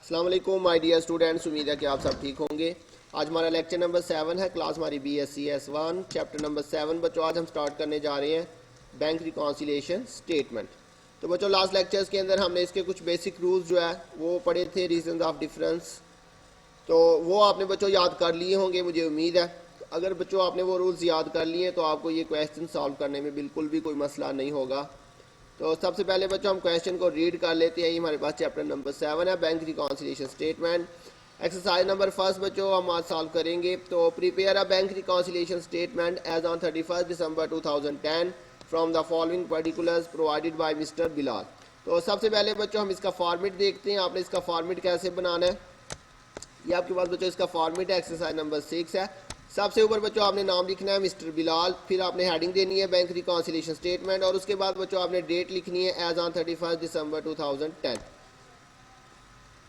अस्सलाम वालेकुम my dear students, उम्मीद है कि आप सब ठीक होंगे। आज हमारा लेक्चर नंबर 7 है, क्लास हमारी BSc-S1 चैप्टर नंबर 7। बच्चों आज हम स्टार्ट करने जा रहे हैं बैंक रिकॉन्सिलिएशन स्टेटमेंट। तो बच्चों लास्ट लेक्चर्स के अंदर हमने इसके कुछ बेसिक रूल्स जो है वो पढ़े थे, रीजंस ऑफ डिफरेंस। तो वो आपने बच्चों याद कर लिए होंगे, मुझे उम्मीद है। अगर बच्चों आपने वो रूल्स याद कर लिए तो आपको ये क्वेश्चन सॉल्व करने में बिल्कुल भी कोई मसला नहीं होगा। तो सबसे पहले बच्चों हम क्वेश्चन को रीड कर लेते हैं। ये हमारे पास चैप्टर नंबर 7 है, bank reconciliation statement. Exercise number first बच्चों हम आज सॉल्व करेंगे। तो prepare a bank reconciliation statement as on 31 December 2010 from the following particulars provided by mister Bilal. तो सबसे पहले बच्चों हम इसका फॉर्मेट देखते हैं। आपने इसका फॉर्मेट कैसे बनाना है, ये आपके पास बच्चों इसका फॉर्मेट है। एक्सरसाइज नंबर 6 है। सबसे ऊपर बच्चों आपने नाम लिखना है मिस्टर बिलाल, फिर आपने हेडिंग देनी है बैंक रिकॉन्सिलिएशन स्टेटमेंट, और उसके बाद बच्चों आपने डेट लिखनी है एज ऑन 31 दिसंबर 2010।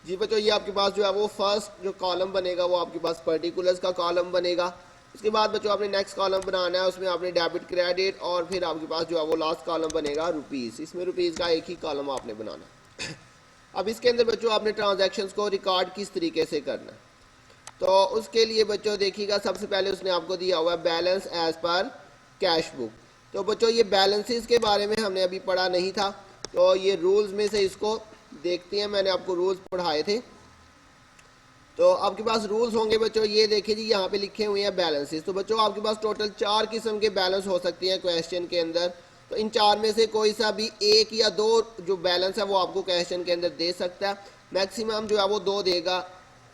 जी बच्चों ये आपके पास जो है वो फर्स्ट जो कॉलम बनेगा वो आपके पास पर्टिकुलर्स का कॉलम बनेगा। उसके बाद बच्चों आपने नेक्स्ट कॉलम बनाना है, उसमें आपने डेबिट क्रेडिट, और फिर आपके पास जो है वो लास्ट कॉलम बनेगा रुपीज़। इसमें रुपीज़ का एक ही कॉलम आपने बनाना है। अब इसके अंदर बच्चों आपने ट्रांजैक्शंस को रिकॉर्ड किस तरीके से करना है, तो उसके लिए बच्चों देखिएगा सबसे पहले उसने आपको दिया हुआ है balance as per cash book. तो बच्चों ये बैलेंसेस के बारे में हमने अभी पढ़ा नहीं था, तो ये रूल्स में से इसको देखते हैं। मैंने आपको रूल्स पढ़ाए थे, तो आपके पास रूल्स होंगे बच्चों। ये देखिए जी यहाँ पे लिखे हुए हैं बैलेंसेस। तो बच्चों आपके पास टोटल 4 किस्म के बैलेंस हो सकते हैं क्वेश्चन के अंदर। तो इन 4 में से कोई सा भी एक या दो जो बैलेंस है वो आपको क्वेश्चन के अंदर दे सकता है। मैक्सिमम जो है वो 2 देगा,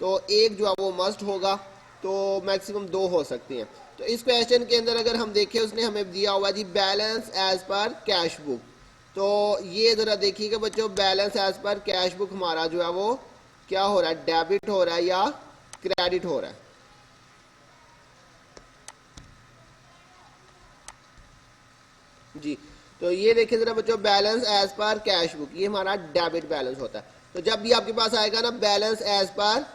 तो एक जो है वो मस्ट होगा, तो मैक्सिमम 2 हो सकते हैं। तो इस क्वेश्चन के अंदर अगर हम देखें उसने हमें दिया हुआ जी balance as per cash book. तो ये ज़रा देखिएगा बच्चों, balance as per cash book हमारा जो है वो क्या हो रहा है, डेबिट हो रहा है या क्रेडिट हो रहा है। जी तो ये देखिए जरा बच्चों, balance as per cash book ये हमारा डेबिट बैलेंस होता है। तो जब भी आपके पास आएगा ना balance as per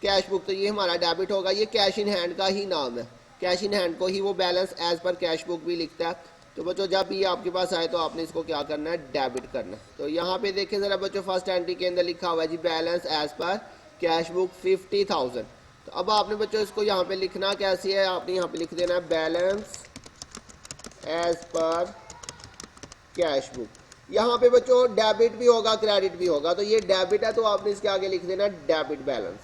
cash book, तो ये हमारा डेबिट होगा। ये कैश इन हैंड का ही नाम है, कैश इन हैंड को ही वो balance as per cash book भी लिखता है। तो बच्चों जब भी आपके पास आए तो आपने इसको क्या करना है, डेबिट करना है। तो यहाँ पे देखिए जरा बच्चों, फर्स्ट एंट्री के अंदर लिखा हुआ है जी balance as per cash book 50,000। तो अब आपने बच्चों इसको यहाँ पे लिखना कैसे है, आपने यहाँ पे लिख देना है balance as per cash book. यहाँ पे बच्चों डेबिट भी होगा क्रेडिट भी होगा। तो ये डेबिट है तो आपने इसके आगे लिख देना डेबिट बैलेंस,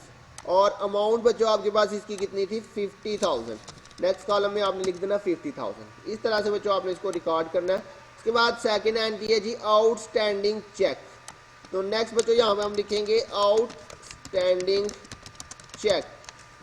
और अमाउंट बच्चों आपके पास इसकी कितनी थी, 50,000। नेक्स्ट कॉलम में आपने लिख देना 50,000। इस तरह से बच्चों आपने इसको रिकॉर्ड करना है। उसके बाद सेकेंड एंट्री है जी आउटस्टैंडिंग चेक। तो नेक्स्ट बच्चों यहाँ पे हम लिखेंगे आउटस्टैंडिंग चेक।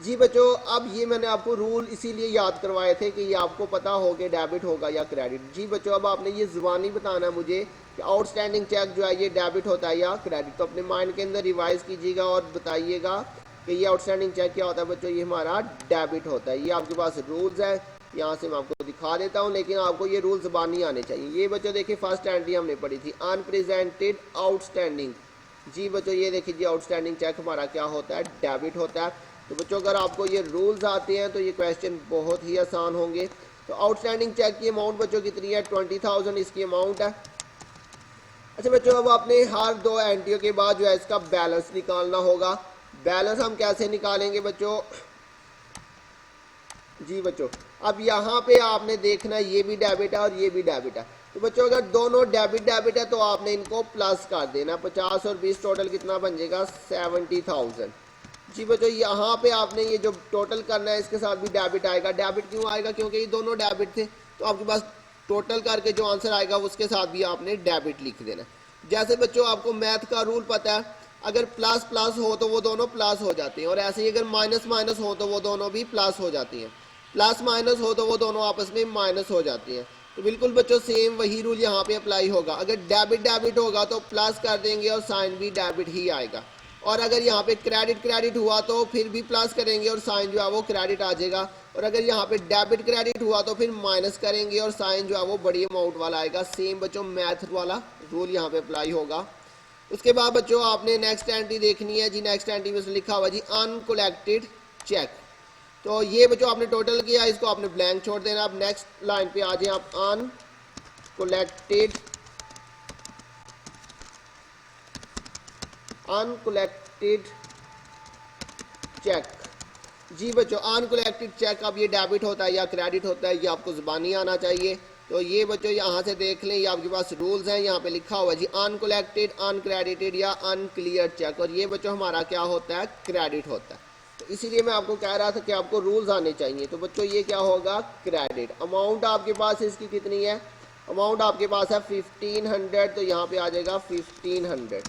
जी बच्चों अब ये मैंने आपको रूल इसीलिए याद करवाए थे कि ये आपको पता हो कि डेबिट होगा या क्रेडिट। जी बच्चों अब आपने ये ज़ुबानी बताना है मुझे कि आउटस्टैंडिंग चेक जो है ये डेबिट होता है या क्रेडिट। तो अपने माइंड के अंदर रिवाइज कीजिएगा और बताइएगा कि ये आउटस्टैंडिंग चेक क्या होता है। बच्चों ये हमारा डेबिट होता है। ये आपके पास रूल्स है, यहाँ से मैं आपको दिखा देता हूँ, लेकिन आपको ये रूल ज़बानी आने चाहिए। ये बच्चों देखिए फर्स्ट एंट्री हमने पढ़ी थी अनप्रेजेंटेड आउटस्टैंडिंग। जी बच्चों ये देखिए जी आउटस्टैंडिंग चेक हमारा क्या होता है, डेबिट होता है। तो बच्चों अगर आपको ये रूल्स आते हैं तो ये क्वेश्चन बहुत ही आसान होंगे। तो आउटस्टैंडिंग चेक की अमाउंट बच्चों कितनी है, 20,000 इसकी अमाउंट है। अच्छा बच्चों अब आपने हर 2 एंट्रियों के बाद जो है इसका बैलेंस निकालना होगा। बैलेंस हम कैसे निकालेंगे बच्चों, जी बच्चों अब यहाँ पे आपने देखना ये भी डेबिट है और ये भी डेबिट है। तो बच्चों अगर दोनों डेबिट डेबिट है तो आपने इनको प्लस कर देना। 50 और 20 टोटल कितना बन जाएगा, 70,000। जी बच्चों यहाँ पे आपने ये जो टोटल करना है इसके साथ भी डेबिट आएगा। डेबिट क्यों आएगा, क्योंकि ये दोनों डेबिट थे। तो आपके पास टोटल करके जो आंसर आएगा उसके साथ भी आपने डेबिट लिख देना। जैसे बच्चों आपको मैथ का रूल पता है, अगर प्लस प्लस हो तो वो दोनों प्लस हो जाते हैं, और ऐसे ही अगर माइनस माइनस हो तो वो दोनों भी प्लस हो जाती हैं। प्लस माइनस हो तो वो दोनों आपस में माइनस हो जाती हैं। तो बिल्कुल बच्चों सेम वही रूल यहाँ पे अप्लाई होगा। अगर डेबिट डेबिट होगा तो प्लस कर देंगे और साइन भी डेबिट ही आएगा, और अगर यहाँ पे क्रेडिट क्रेडिट हुआ तो फिर भी प्लस करेंगे और साइन जो है वो क्रेडिट आ जाएगा, और अगर यहाँ पे डेबिट क्रेडिट हुआ तो फिर माइनस करेंगे और साइन जो है वो बड़ी अमाउंट वाला आएगा। सेम बच्चों मैथ वाला रूल यहाँ पे अप्लाई होगा। उसके बाद बच्चों आपने नेक्स्ट एंट्री देखनी है जी। नेक्स्ट एंट्री में लिखा हुआ जी अनकलेक्टेड चेक। तो ये बच्चों आपने टोटल किया, इसको आपने ब्लैंक छोड़ देना। अब नेक्स्ट लाइन पे आ जाए आप, अनकलेक्टेड चेक। जी बच्चों, अनकलेक्टेड चेक अब ये डेबिट होता है या क्रेडिट होता है, ये आपको ज़बानी आना चाहिए। तो ये बच्चों यहाँ से देख लें, ये आपके पास रूल्स हैं, यहाँ पे लिखा हुआ है जी अनकलेक्टेड, अनक्रेडिटेड या अनक्लियर चेक। और ये बच्चों हमारा क्या होता है, क्रेडिट होता है। तो इसीलिए मैं आपको कह रहा था कि आपको रूल्स आने चाहिए। तो बच्चों ये क्या होगा, क्रेडिट। अमाउंट आपके पास इसकी कितनी है, अमाउंट आपके पास है 1500, तो यहाँ पे आ जाएगा 1500।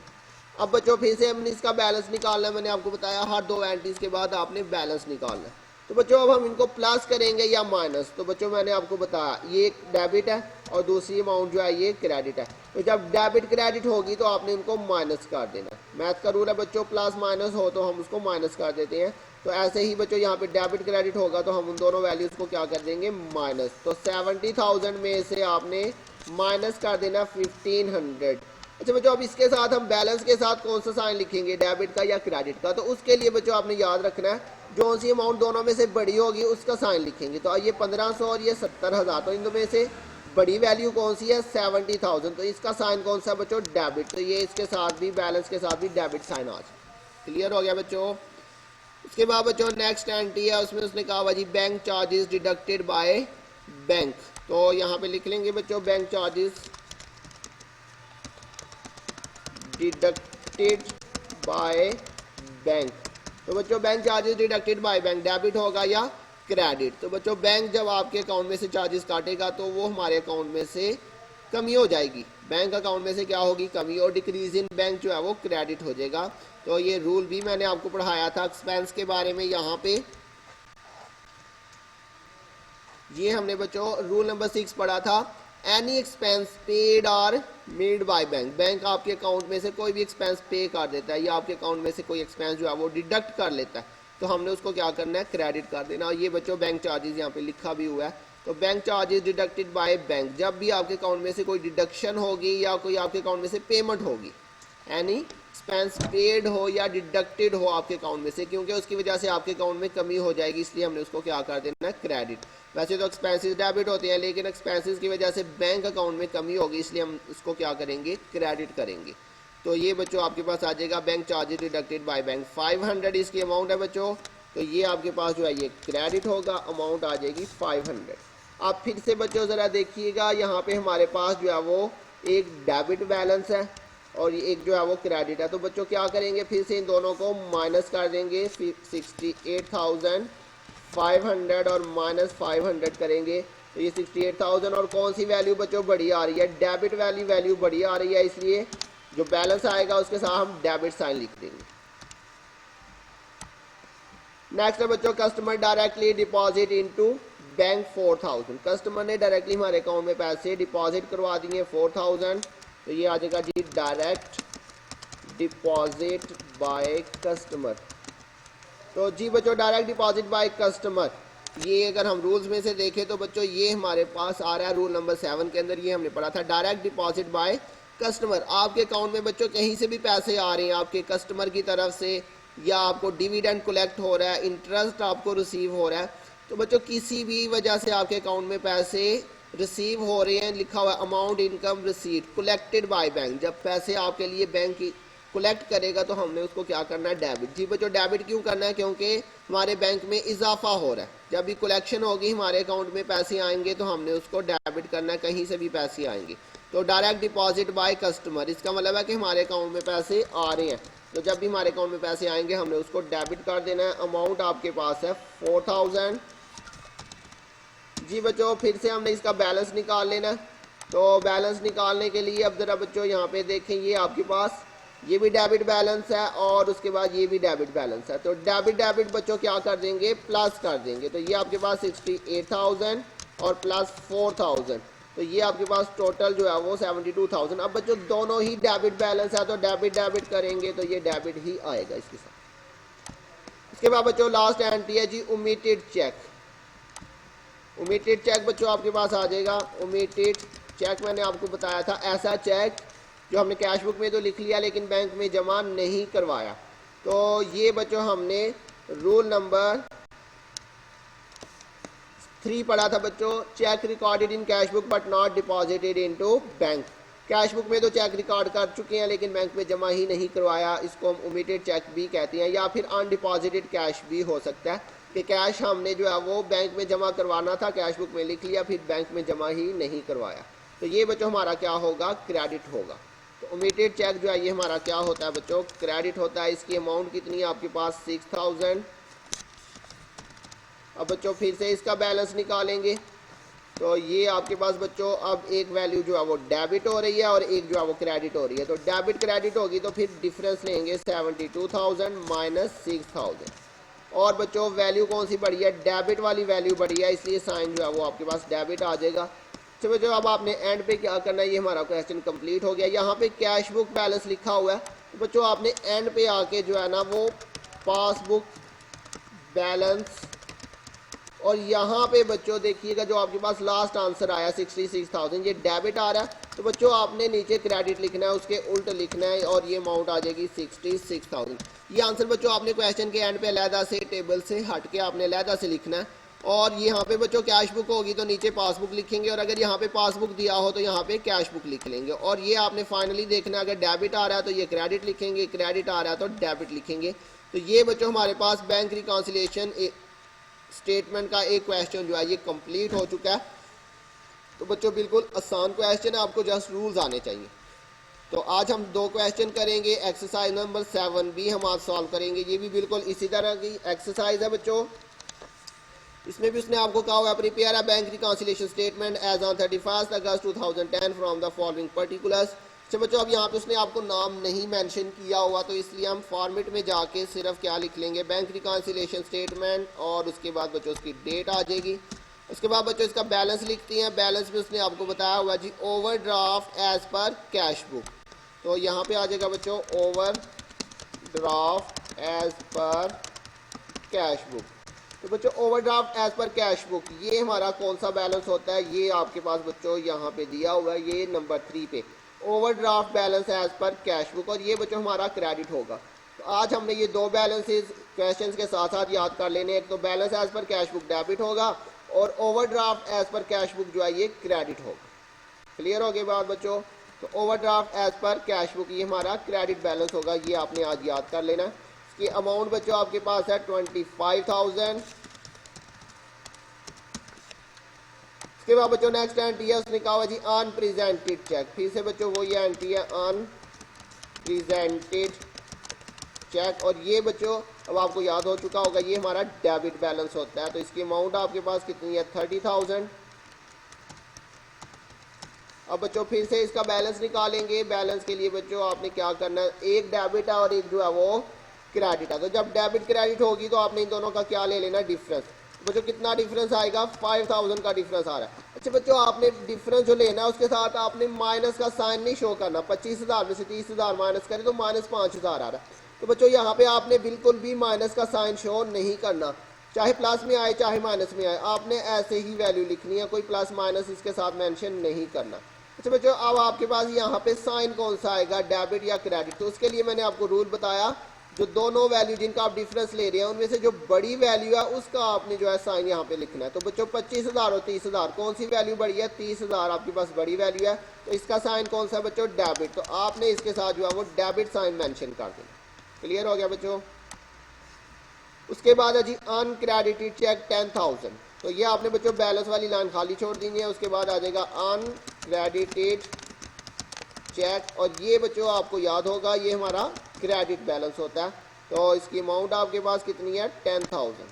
अब बच्चों फिर से हमने इसका बैलेंस निकालना है। मैंने आपको बताया हर दो एंट्रीज के बाद आपने बैलेंस निकालना है। तो बच्चों अब हम इनको प्लस करेंगे या माइनस। तो बच्चों मैंने आपको बताया ये एक डेबिट है और दूसरी अमाउंट जो है ये क्रेडिट है। तो जब डेबिट क्रेडिट होगी तो आपने इनको माइनस कर देना। मैथ का रूल है बच्चों, प्लस माइनस हो तो हम उसको माइनस कर देते हैं। तो ऐसे ही बच्चों यहाँ पे डेबिट क्रेडिट होगा तो हम उन दोनों वैल्यूज़ को क्या कर देंगे, माइनस। तो 70,000 में से आपने माइनस कर देना 1500। अच्छा बच्चों, अब इसके साथ हम बैलेंस के साथ कौन सा साइन लिखेंगे, डेबिट का या क्रेडिट का। तो उसके लिए बच्चों आपने याद रखना है जो सी अमाउंट दोनों में से बड़ी होगी उसका साइन लिखेंगे। तो ये 1500 और ये 70,000, तो इन दोनों में से बड़ी वैल्यू कौन सी है, 70,000। तो इसका साइन कौन सा है बच्चों, डेबिट। तो ये इसके साथ भी, बैलेंस के साथ भी डेबिट साइन आ जाए। क्लियर हो गया बच्चों। उसके बाद बच्चों नेक्स्ट एंट्री है, उसमें उसने कहा जी bank charges deducted by bank. तो यहाँ पे लिख लेंगे बच्चों bank charges deducted by bank. तो बच्चों bank charges deducted by bank debit होगा या क्रेडिट। तो बच्चों बैंक जब आपके अकाउंट में से चार्जेस काटेगा तो वो हमारे अकाउंट में से कमी हो जाएगी, बैंक अकाउंट में से क्या होगी, कमी। और डिक्रीज इन बैंक जो है वो क्रेडिट हो जाएगा। तो ये रूल भी मैंने आपको पढ़ाया था एक्सपेंस के बारे में। यहाँ पे ये हमने बच्चों रूल नंबर 6 पढ़ा था, any expense paid or made by bank. Bank आपके अकाउंट में से कोई भी एक्सपेंस पे कर देता है या आपके अकाउंट में से कोई एक्सपेंस जो है वो डिडक्ट कर लेता है, तो हमने उसको क्या करना है, क्रेडिट कर देना। और ये बच्चों बैंक चार्जेस यहाँ पे लिखा भी हुआ है। तो bank charges deducted by bank, जब भी आपके अकाउंट में से कोई डिडक्शन होगी या कोई आपके अकाउंट में से पेमेंट होगी, एनी एक्सपेंस पेड हो या डिडक्टेड हो आपके अकाउंट में से, क्योंकि उसकी वजह से आपके अकाउंट में कमी हो जाएगी, इसलिए हमने उसको क्या कर देना है, क्रेडिट। वैसे तो एक्सपेंसेस डेबिट होते हैं, लेकिन एक्सपेंसेस की वजह से बैंक अकाउंट में कमी होगी, इसलिए हम उसको क्या करेंगे, क्रेडिट करेंगे। तो ये बच्चों आपके पास आ जाएगा bank charges deducted by bank. 500 इसकी अमाउंट है बच्चों, तो ये आपके पास जो है ये क्रेडिट होगा, अमाउंट आ जाएगी 500। आप फिर से बच्चों ज़रा देखिएगा, यहाँ पे हमारे पास जो है वो एक डेबिट बैलेंस है और एक जो है वो क्रेडिट है। तो बच्चों क्या करेंगे, फिर से इन दोनों को माइनस कर देंगे, 68,500 और माइनस 500 करेंगे, तो ये 68,000। और कौन सी वैल्यू बच्चों बड़ी आ रही है, डेबिट वैल्यू बड़ी आ रही है, इसलिए जो बैलेंस आएगा उसके साथ हम डेबिट साइन लिख देंगे। नेक्स्ट है बच्चों customer directly deposit into bank 4000। Customer ने डायरेक्टली हमारे अकाउंट में पैसे डिपॉजिट करवा दिए 4000, तो ये आ जाएगा जी डायरेक्ट डिपॉजिट बाय कस्टमर। तो जी बच्चों डायरेक्ट डिपॉजिट बाय कस्टमर, ये अगर हम रूल्स में से देखें तो बच्चों ये हमारे पास आ रहा है रूल नंबर 7 के अंदर, ये हमने पढ़ा था डायरेक्ट डिपॉजिट बाय कस्टमर। आपके अकाउंट में बच्चों कहीं से भी पैसे आ रहे हैं आपके कस्टमर की तरफ से, या आपको डिविडेंड कलेक्ट हो रहा है, इंटरेस्ट आपको रिसीव हो रहा है, तो बच्चों किसी भी वजह से आपके अकाउंट में पैसे रिसीव हो रहे हैं, लिखा हुआ amount income receipt collected by bank, जब पैसे आपके लिए बैंक कलेक्ट करेगा तो हमने उसको क्या करना है, डेबिट। जी बच्चों डेबिट क्यों करना है, क्योंकि हमारे बैंक में इजाफा हो रहा है, जब भी कलेक्शन होगी हमारे अकाउंट में पैसे आएंगे तो हमने उसको डेबिट करना है, कहीं से भी पैसे आएंगे। तो डायरेक्ट डिपॉजिट बाय कस्टमर, इसका मतलब है कि हमारे अकाउंट में पैसे आ रहे हैं, तो जब भी हमारे अकाउंट में पैसे आएंगे हमने उसको डेबिट कर देना है। अमाउंट आपके पास है 4000। जी बच्चों फिर से हमने इसका बैलेंस निकाल लेना है। तो बैलेंस निकालने के लिए अब ज़रा बच्चों यहाँ पे देखें, ये आपके पास ये भी डेबिट बैलेंस है और उसके बाद ये भी डेबिट बैलेंस है। तो डेबिट बच्चों क्या कर देंगे, प्लस कर देंगे। तो ये आपके पास 68,000 और प्लस 4000, तो ये आपके पास टोटल जो है वो 72,000। अब बच्चों दोनों ही डेबिट बैलेंस है तो डेबिट करेंगे तो ये डेबिट ही आएगा इसके साथ। इसके बाद बच्चों लास्ट एंट्री है जी ओमिटेड चेक। ओमिटेड चेक बच्चों आपके पास आ जाएगा। ओमिटेड चेक मैंने आपको बताया था ऐसा चेक जो हमने कैश बुक में तो लिख लिया लेकिन बैंक में जमा नहीं करवाया। तो ये बच्चों हमने रूल नंबर 3 पढ़ा था बच्चों, cheque recorded in cash book but not deposited into bank. Cash book में तो चेक रिकॉर्ड कर चुके हैं लेकिन बैंक में जमा ही नहीं करवाया, इसको हम ओमिटेड चेक भी कहते हैं, या फिर अनडिपॉजिटेड कैश भी हो सकता है कि कैश हमने जो है वो बैंक में जमा करवाना था, कैश बुक में लिख लिया, फिर बैंक में जमा ही नहीं करवाया। तो ये बच्चों हमारा क्या होगा, क्रेडिट होगा। तो ओमिटेड चेक जो है ये हमारा क्या होता है बच्चों, क्रेडिट होता है। इसकी अमाउंट कितनी है आपके पास, 6000। अब बच्चों फिर से इसका बैलेंस निकालेंगे तो ये आपके पास बच्चों अब एक वैल्यू जो है वो डेबिट हो रही है और एक जो है वो क्रेडिट हो रही है। तो डेबिट क्रेडिट होगी तो फिर डिफरेंस लेंगे 72,000 माइनस 6000। और बच्चों वैल्यू कौन सी बढ़ी है, डेबिट वाली वैल्यू बढ़ी है, इसलिए साइन जो है वो आपके पास डेबिट आ जाएगा। तो बच्चों अब आपने एंड पे क्या करना है, ये हमारा क्वेश्चन कंप्लीट हो गया। यहाँ पे कैश बुक बैलेंस लिखा हुआ है तो बच्चों आपने एंड पे आके जो है ना वो पासबुक बैलेंस, और यहाँ पे बच्चों देखिएगा जो आपके पास लास्ट आंसर आया 66,000 ये डेबिट आ रहा है, तो बच्चों आपने नीचे क्रेडिट लिखना है, उसके उल्ट लिखना है और ये अमाउंट आ जाएगी 66,000। ये आंसर बच्चों आपने क्वेश्चन के एंड पे अलहदा से टेबल से हट के आपने अलहदा से लिखना है। और यहाँ पे बच्चों कैश बुक होगी तो नीचे पासबुक लिखेंगे, और अगर यहाँ पे पासबुक दिया हो तो यहाँ पे कैश बुक लिख लेंगे। और ये आपने फाइनली देखना है, अगर डेबिट आ रहा है तो ये क्रेडिट लिखेंगे, क्रेडिट आ रहा है तो डेबिट लिखेंगे। तो ये बच्चों हमारे पास बैंक रिकॉन्सिलिएशन स्टेटमेंट का एक क्वेश्चन जो है ये कंप्लीट हो चुका है। तो बच्चों बिल्कुल आसान क्वेश्चन है, आपको जस्ट रूल्स आने चाहिए। तो आज हम दो क्वेश्चन करेंगे, एक्सरसाइज नंबर 7 भी हम आज सॉल्व करेंगे। ये भी बिल्कुल इसी तरह की एक्सरसाइज है बच्चों। इसमें भी उसने आपको कहा हुआ है prepare a bank reconciliation statement as on 31 August 2010 from the following particulars. अच्छा बच्चों अब यहाँ पे उसने आपको नाम नहीं मेंशन किया हुआ तो इसलिए हम फॉर्मेट में जाके सिर्फ क्या लिख लेंगे, बैंक रिकॉन्सिलिएशन स्टेटमेंट, और उसके बाद बच्चों उसकी डेट आ जाएगी। उसके बाद बच्चों इसका बैलेंस लिखती हैं। बैलेंस में उसने आपको बताया हुआ जी overdraft as per cash book, तो यहाँ पे आ जाएगा बच्चों overdraft as per cash book. तो बच्चों overdraft as per cash book ये हमारा कौन सा बैलेंस होता है, ये आपके पास बच्चों यहाँ पे दिया हुआ है, ये नंबर 3 पे overdraft balance as per cash book, और ये बच्चों हमारा क्रेडिट होगा। तो आज हमने ये दो बैलेंसेस क्वेश्चंस के साथ साथ याद कर लेने, एक तो balance as per cash book debit होगा और overdraft as per cash book जो है ये क्रेडिट होगा। क्लियर हो गई बात बच्चों। तो overdraft as per cash book ये हमारा क्रेडिट बैलेंस होगा, ये आपने आज याद कर लेना। इसकी अमाउंट बच्चों आपके पास है 25,000। इसके बाद बच्चों नेक्स्ट एंट्री है, उसने कहा हुआ जी अनप्रेजेंटेड चेक। फिर से बच्चों वो ये एंट्री है अनप्रेजेंटेड चेक, और ये बच्चों अब आपको याद हो चुका होगा ये हमारा डेबिट बैलेंस होता है। तो इसकी अमाउंट आपके पास कितनी है 30,000। अब बच्चों फिर से इसका बैलेंस निकालेंगे। बैलेंस के लिए बच्चों आपने क्या करना है, एक डेबिट है और एक जो है वो क्रेडिट है। तो जब डेबिट क्रेडिट होगी तो आपने इन दोनों का क्या ले लेना, डिफरेंस। बच्चों कितना डिफरेंस आएगा, 5,000 का डिफरेंस आ रहा है। अच्छा बच्चों आपने डिफरेंस जो लेना है उसके साथ आपने माइनस का साइन नहीं शो करना। 25,000 में से 30,000 माइनस करें तो माइनस 5,000 आ रहा है। तो बच्चों यहाँ पे आपने बिल्कुल भी माइनस का साइन शो नहीं करना, चाहे प्लस में आए चाहे माइनस में आए, आपने ऐसे ही वैल्यू लिखनी है, कोई प्लस माइनस इसके साथ मेंशन नहीं करना। अच्छा बच्चों अब आपके पास यहाँ पे साइन कौन सा आएगा, डेबिट या क्रेडिट। तो उसके लिए मैंने आपको रूल बताया, जो दोनों वैल्यू जिनका आप डिफरेंस ले रहे हैं उनमें से जो बड़ी वैल्यू है उसका आपने जो है साइन यहाँ पे लिखना है। तो बच्चों 25,000 और 30,000 कौन सी वैल्यू बड़ी है, 30,000 आपके पास बड़ी वैल्यू है, तो इसका साइन कौन सा है बच्चों, डेबिट। तो आपने इसके साथ जो है वो डेबिट साइन मेंशन कर देना। क्लियर हो गया बच्चों। उसके बाद है जी अनक्रेडिटेड चेक 10,000। तो ये आपने बच्चों बैलेंस वाली लाइन खाली छोड़ दी है। उसके बाद आ जाएगा अनक्रेडिटेड चेक, और ये बच्चों आपको याद होगा ये हमारा क्रेडिट बैलेंस होता है। तो इसकी अमाउंट आपके पास कितनी है 10,000।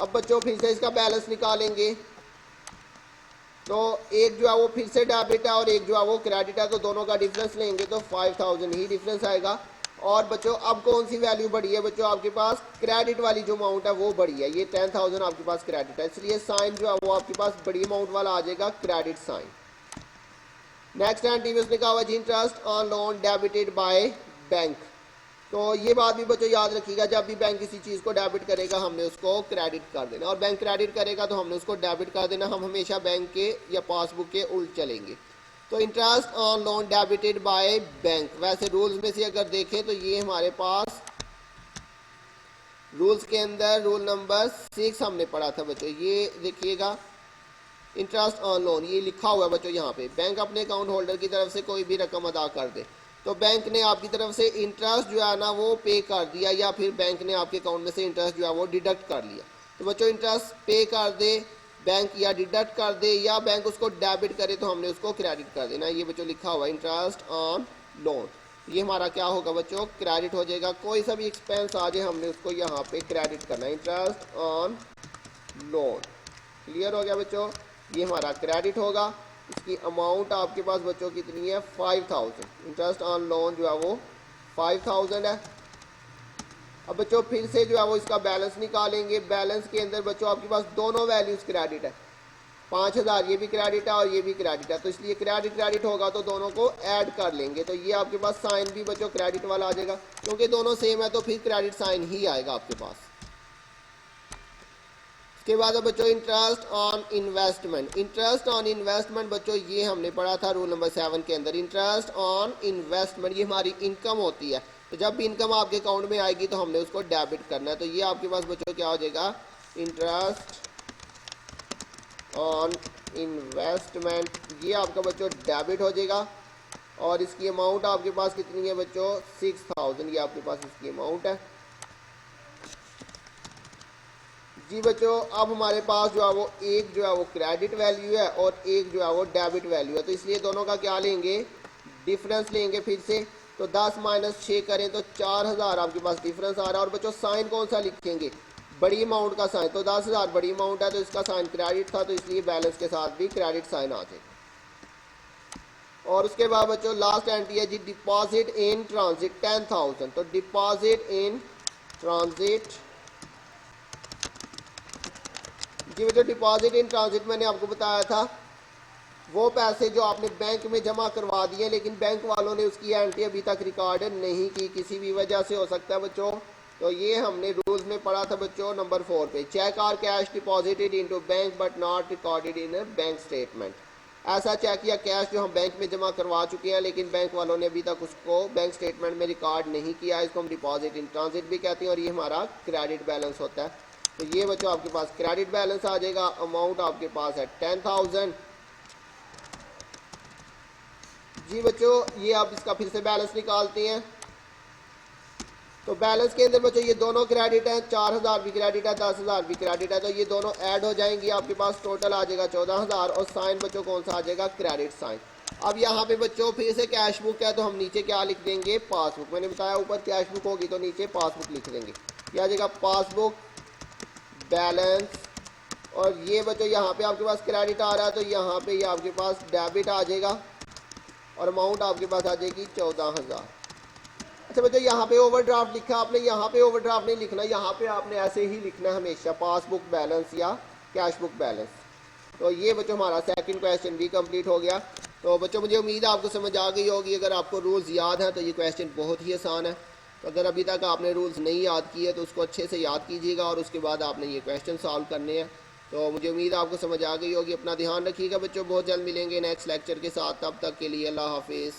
अब बच्चों फिर से इसका बैलेंस निकालेंगे। तो एक जो है वो फिर से डेबिट है और एक जो है वो क्रेडिट है, तो दोनों का डिफरेंस लेंगे तो 5,000 ही डिफरेंस आएगा। और बच्चों अब कौन सी वैल्यू बढ़ी है बच्चों, आपके पास क्रेडिट वाली जो अमाउंट है वो बढ़ी है, ये 10,000 आपके पास क्रेडिट है, इसलिए साइन जो है वो आपके पास बड़ी अमाउंट वाला आ जाएगा, क्रेडिट साइन। नेक्स्ट एंट्री में उसने कहा हुआ interest on loan debited bye bank. तो ये बात भी बच्चों याद रखिएगा, जब भी बैंक किसी चीज़ को डेबिट करेगा हमने उसको क्रेडिट कर देना, और बैंक क्रेडिट करेगा तो हमने उसको डेबिट कर देना। हम हमेशा बैंक के या पासबुक के उल्ट चलेंगे। तो interest on loan debited by bank, वैसे रूल्स में से अगर देखें तो ये हमारे पास रूल्स के अंदर रूल नंबर 6 हमने पढ़ा था बच्चों, ये देखिएगा इंटरेस्ट ऑन लोन, ये लिखा हुआ है बच्चों यहाँ पे, बैंक अपने अकाउंट होल्डर की तरफ से कोई भी रकम अदा कर दे तो बैंक ने आपकी तरफ से इंटरेस्ट जो है ना वो पे कर दिया, या फिर बैंक ने आपके अकाउंट में से इंटरेस्ट जो है वो डिडक्ट कर लिया। तो बच्चों इंटरेस्ट पे कर दे बैंक, या डिडक्ट कर दे, या बैंक उसको डेबिट करे तो हमने उसको क्रेडिट कर देना। ये बच्चों लिखा हुआ है इंटरेस्ट ऑन लोन, ये हमारा क्या होगा बच्चों, क्रेडिट हो जाएगा। कोई सा भी एक्सपेंस आ जाए हमने उसको यहाँ पे क्रेडिट करना है, इंटरेस्ट ऑन लोन। क्लियर हो गया बच्चों, ये हमारा क्रेडिट होगा। इसकी अमाउंट आपके पास बच्चों कितनी है, 5000। इंटरेस्ट ऑन लोन जो है वो 5000 है। अब बच्चों फिर से जो है वो इसका बैलेंस निकालेंगे। बैलेंस के अंदर बच्चों आपके पास दोनों वैल्यूज क्रेडिट है, 5000 ये भी क्रेडिट है और ये भी क्रेडिट है, तो इसलिए क्रेडिट क्रेडिट होगा तो दोनों को ऐड कर लेंगे। तो ये आपके पास साइन भी बच्चों क्रेडिट वाला आ जाएगा, क्योंकि दोनों सेम है तो फिर क्रेडिट साइन ही आएगा आपके पास। इसके बाद बच्चों interest on investment. Interest on investment बच्चों ये हमने पढ़ा था रूल नंबर 7 के अंदर। इंटरेस्ट ऑन इन्वेस्टमेंट ये हमारी इनकम होती है, तो जब भी इनकम आपके अकाउंट में आएगी तो हमने उसको डेबिट करना है। तो ये आपके पास बच्चों क्या हो जाएगा, इंटरेस्ट ऑन इन्वेस्टमेंट, ये आपका बच्चों डेबिट हो जाएगा। और इसकी अमाउंट आपके पास कितनी है बच्चों, 6000, ये आपके पास इसकी अमाउंट है जी बच्चों। अब हमारे पास जो है वो एक जो है वो क्रेडिट वैल्यू है और एक जो है वो डेबिट वैल्यू है, तो इसलिए दोनों का क्या लेंगे, डिफरेंस लेंगे फिर से। तो 10 - 6 करें तो 4000 आपके पास डिफरेंस आ रहा है। और बच्चों साइन कौन सा लिखेंगे, बड़ी अमाउंट का साइन, तो 10000 बड़ी अमाउंट है तो इसका साइन क्रेडिट था, तो इसलिए बैलेंस के साथ भी क्रेडिट साइन आ जाएगा। और उसके बाद बच्चों लास्ट एंट्री है जी, डिपॉजिट इन ट्रांजिट 10000। तो डिपॉजिट इन ट्रांजिट जी बच्चों, डिपॉजिट इन ट्रांजिट मैंने आपको बताया था वो पैसे जो आपने बैंक में जमा करवा दिए लेकिन बैंक वालों ने उसकी एंट्री अभी तक रिकॉर्ड नहीं की, किसी भी वजह से हो सकता है बच्चों। तो ये हमने रूल्स में पढ़ा था बच्चों नंबर 4 पे, cheque or cash deposited into bank but not recorded in bank statement. ऐसा चेक या कैश जो हम बैंक में जमा करवा चुके हैं लेकिन बैंक वालों ने अभी तक उसको बैंक स्टेटमेंट में रिकॉर्ड नहीं किया, इसको हम डिपॉजिट इन ट्रांजिट भी कहते हैं, और ये हमारा क्रेडिट बैलेंस होता है। तो ये बच्चों आपके पास क्रेडिट बैलेंस आ जाएगा। अमाउंट आपके पास है 10000 जी बच्चों। ये आप इसका फिर से बैलेंस निकालते हैं, तो बैलेंस के अंदर बच्चों ये दोनों क्रेडिट हैं, 4000 भी क्रेडिट है, 10000 भी क्रेडिट है, तो ये दोनों ऐड हो जाएंगी, आपके पास टोटल आ जाएगा 14000। और साइन बच्चों कौन सा आ जाएगा, क्रेडिट साइन। अब यहाँ पे बच्चों फिर से कैश बुक है तो हम नीचे क्या लिख देंगे, पासबुक। मैंने बताया ऊपर कैश बुक होगी तो नीचे पासबुक लिख देंगे, क्या आ जाएगा, पासबुक बैलेंस। और ये बच्चों यहाँ पे आपके पास क्रेडिट आ रहा है तो यहाँ पे ये आपके पास डेबिट आ जाएगा, और अमाउंट आपके पास आ जाएगी 14000। अच्छा बच्चों यहाँ पे ओवरड्राफ्ट लिखा आपने, यहाँ पे ओवरड्राफ्ट नहीं लिखना, यहाँ पे आपने ऐसे ही लिखना है हमेशा, पासबुक बैलेंस या कैश बुक बैलेंस। तो ये बच्चों हमारा सेकंड क्वेश्चन भी कंप्लीट हो गया। तो बच्चों मुझे उम्मीद है आपको समझ आ गई होगी। अगर आपको रूल्स याद हैं तो ये क्वेश्चन बहुत ही आसान है। तो अगर अभी तक आपने रूल्स नहीं याद किए तो उसको अच्छे से याद कीजिएगा और उसके बाद आपने ये क्वेश्चन सॉल्व करने हैं। तो मुझे उम्मीद है आपको समझ आ गई होगी। अपना ध्यान रखिएगा बच्चों, बहुत जल्द मिलेंगे नेक्स्ट लेक्चर के साथ, तब तक के लिए अल्लाह हाफिज़।